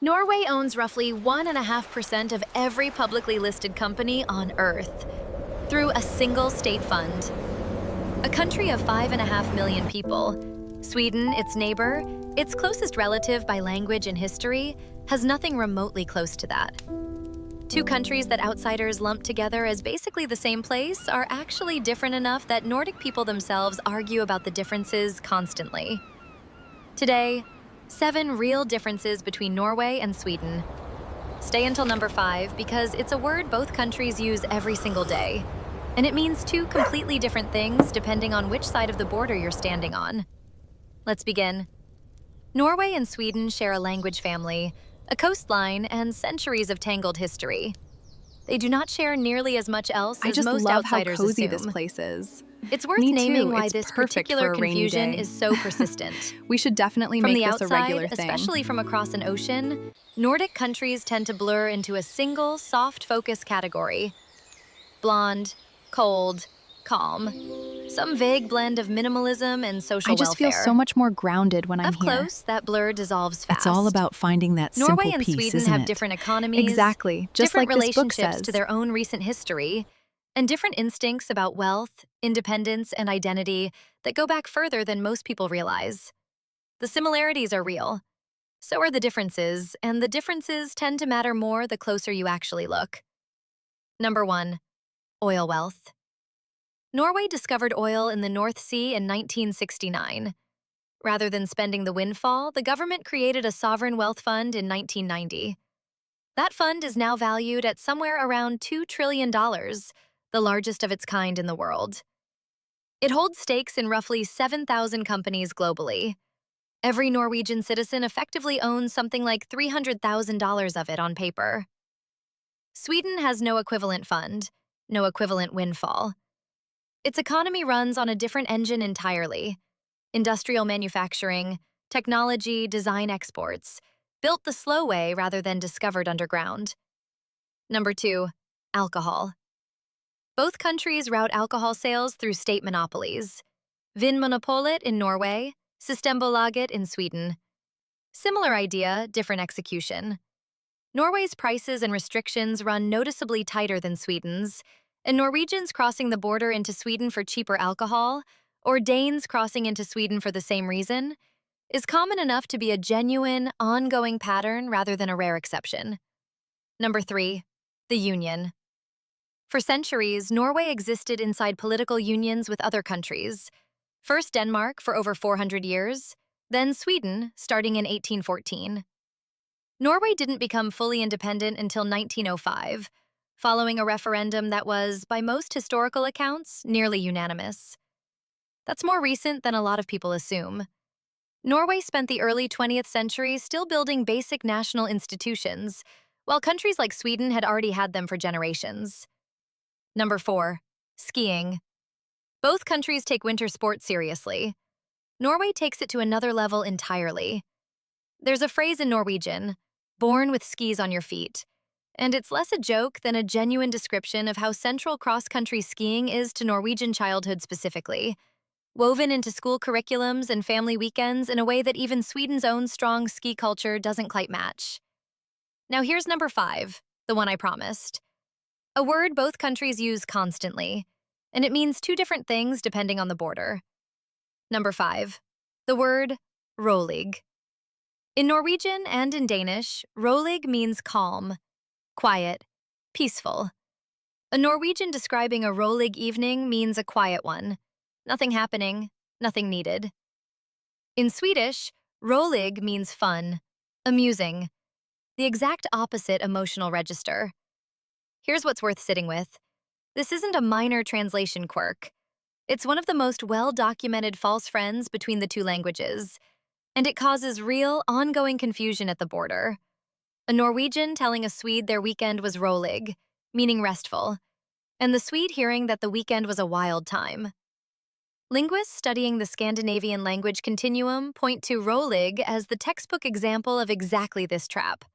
Norway owns roughly 1.5% of every publicly listed company on Earth through a single state fund. A country of 5.5 million people, Sweden, its neighbor, its closest relative by language and history, has nothing remotely close to that. Two countries that outsiders lump together as basically the same place are actually different enough that Nordic people themselves argue about the differences constantly. Today, 7 real differences between Norway and Sweden. Stay until number 5 because it's a word both countries use every single day, and it means two completely different things depending on which side of the border you're standing on. Let's begin. Norway and Sweden share a language family, a coastline, and centuries of tangled history. They do not share nearly as much else I as just most love how outsiders cozy assume. this place is. It's worth Me naming too. why It's this perfect particular for a rainy confusion day. is so persistent. We should definitely From make the this a regular outside, thing. especially from across an ocean, Nordic countries tend to blur into a single, soft focus category. Blonde, cold, calm. Some vague blend of minimalism and social I just feel welfare. so much more grounded when I'm Up here. close, that blur dissolves fast. It's all about finding that simple Norway and peace, Sweden isn't have it? different economies, Exactly, just different like this book relationships says. to their own recent history, and different instincts about wealth, independence, and identity that go back further than most people realize. The similarities are real. So are the differences, and the differences tend to matter more the closer you actually look. Number 1. Oil wealth. Norway discovered oil in the North Sea in 1969. Rather than spending the windfall, the government created a sovereign wealth fund in 1990. That fund is now valued at somewhere around $2 trillion, the largest of its kind in the world. It holds stakes in roughly 7,000 companies globally. Every Norwegian citizen effectively owns something like $300,000 of it on paper. Sweden has no equivalent fund, no equivalent windfall. Its economy runs on a different engine entirely. Industrial manufacturing, technology, design exports, built the slow way rather than discovered underground. Number 2, alcohol. Both countries route alcohol sales through state monopolies. Vinmonopolet in Norway, Systembolaget in Sweden. Similar idea, different execution. Norway's prices and restrictions run noticeably tighter than Sweden's, and Norwegians crossing the border into Sweden for cheaper alcohol, or Danes crossing into Sweden for the same reason, is common enough to be a genuine, ongoing pattern rather than a rare exception. Number 3, the union. For centuries, Norway existed inside political unions with other countries. First Denmark for over 400 years, then Sweden starting in 1814. Norway didn't become fully independent until 1905, following a referendum that was, by most historical accounts, nearly unanimous. That's more recent than a lot of people assume. Norway spent the early 20th century still building basic national institutions, while countries like Sweden had already had them for generations. Number 4, skiing. Both countries take winter sports seriously. Norway takes it to another level entirely. There's a phrase in Norwegian, born with skis on your feet, and it's less a joke than a genuine description of how central cross-country skiing is to Norwegian childhood specifically, woven into school curriculums and family weekends in a way that even Sweden's own strong ski culture doesn't quite match. Now here's number 5, the one I promised. A word both countries use constantly, and it means two different things depending on the border. Number 5, the word rolig. In Norwegian and in Danish, rolig means calm, quiet, peaceful. A Norwegian describing a rolig evening means a quiet one. Nothing happening, nothing needed. In Swedish, rolig means fun, amusing, the exact opposite emotional register. Here's what's worth sitting with. This isn't a minor translation quirk. It's one of the most well-documented false friends between the two languages, and it causes real, ongoing confusion at the border. A Norwegian telling a Swede their weekend was rolig, meaning restful, and the Swede hearing that the weekend was a wild time. Linguists studying the Scandinavian language continuum point to rolig as the textbook example of exactly this trap.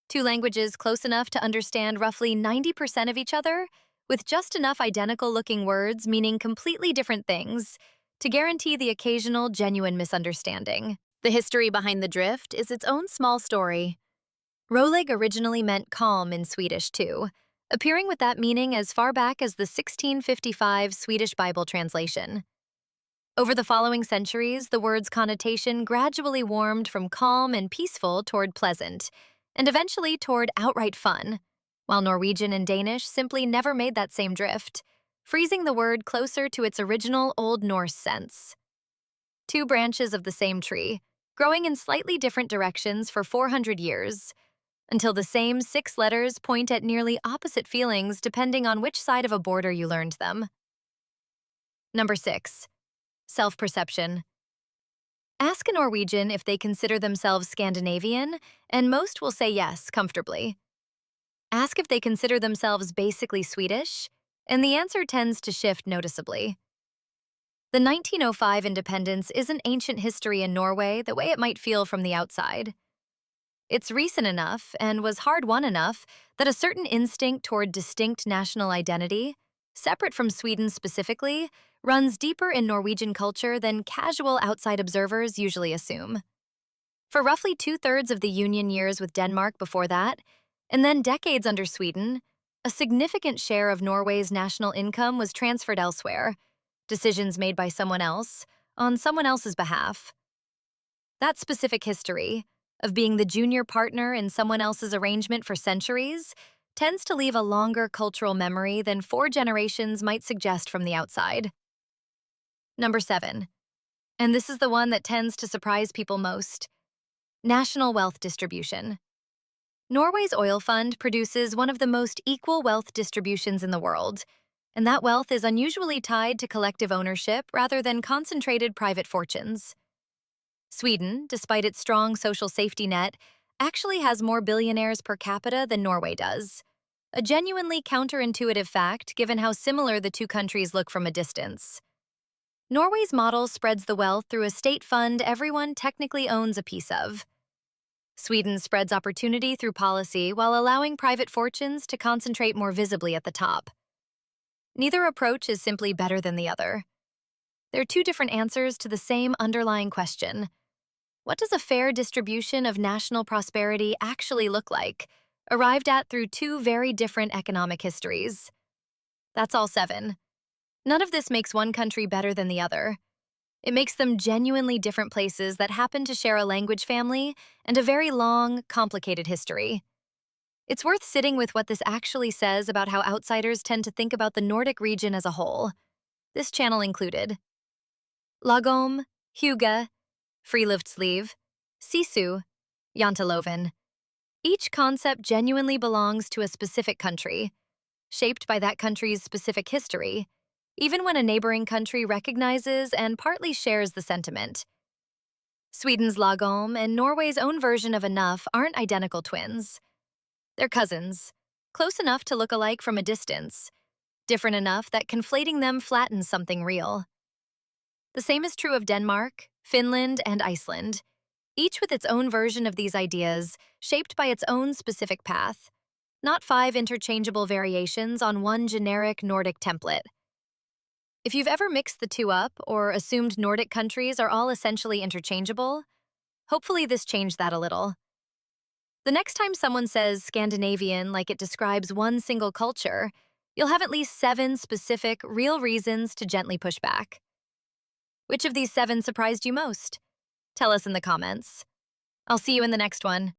Two languages close enough to understand roughly 90% of each other, with just enough identical-looking words meaning completely different things to guarantee the occasional genuine misunderstanding. The history behind the drift is its own small story. Rolig originally meant calm in Swedish too, appearing with that meaning as far back as the 1655 Swedish Bible translation. Over the following centuries, the word's connotation gradually warmed from calm and peaceful toward pleasant, and eventually toward outright fun, while Norwegian and Danish simply never made that same drift, freezing the word closer to its original Old Norse sense. Two branches of the same tree, growing in slightly different directions for 400 years, until the same 6 letters point at nearly opposite feelings depending on which side of a border you learned them. Number 6. Self-perception. Ask a Norwegian if they consider themselves Scandinavian, and most will say yes, comfortably. Ask if they consider themselves basically Swedish, and the answer tends to shift noticeably. The 1905 independence isn't ancient history in Norway the way it might feel from the outside. It's recent enough and was hard-won enough that a certain instinct toward distinct national identity, separate from Sweden specifically, runs deeper in Norwegian culture than casual outside observers usually assume. For roughly 2/3 of the Union years with Denmark before that, and then decades under Sweden, a significant share of Norway's national income was transferred elsewhere, decisions made by someone else, on someone else's behalf. That specific history, of being the junior partner in someone else's arrangement for centuries, tends to leave a longer cultural memory than 4 generations might suggest from the outside. Number 7. And this is the one that tends to surprise people most. National wealth distribution. Norway's oil fund produces one of the most equal wealth distributions in the world, and that wealth is unusually tied to collective ownership rather than concentrated private fortunes. Sweden, despite its strong social safety net, actually has more billionaires per capita than Norway does. A genuinely counterintuitive fact given how similar the two countries look from a distance. Norway's model spreads the wealth through a state fund everyone technically owns a piece of. Sweden spreads opportunity through policy while allowing private fortunes to concentrate more visibly at the top. Neither approach is simply better than the other. They're two different answers to the same underlying question. What does a fair distribution of national prosperity actually look like, arrived at through two very different economic histories? That's all 7. None of this makes one country better than the other. It makes them genuinely different places that happen to share a language family and a very long, complicated history. It's worth sitting with what this actually says about how outsiders tend to think about the Nordic region as a whole. This channel included lagom, hygge, friluftsliv, sisu, janteloven. Each concept genuinely belongs to a specific country, shaped by that country's specific history, even when a neighboring country recognizes and partly shares the sentiment. Sweden's lagom and Norway's own version of enough aren't identical twins. They're cousins, close enough to look alike from a distance, different enough that conflating them flattens something real. The same is true of Denmark, Finland, and Iceland, each with its own version of these ideas, shaped by its own specific path, not 5 interchangeable variations on one generic Nordic template. If you've ever mixed the two up or assumed Nordic countries are all essentially interchangeable, hopefully this changed that a little. The next time someone says Scandinavian like it describes one single culture, you'll have at least 7 specific, real reasons to gently push back. Which of these 7 surprised you most? Tell us in the comments. I'll see you in the next one.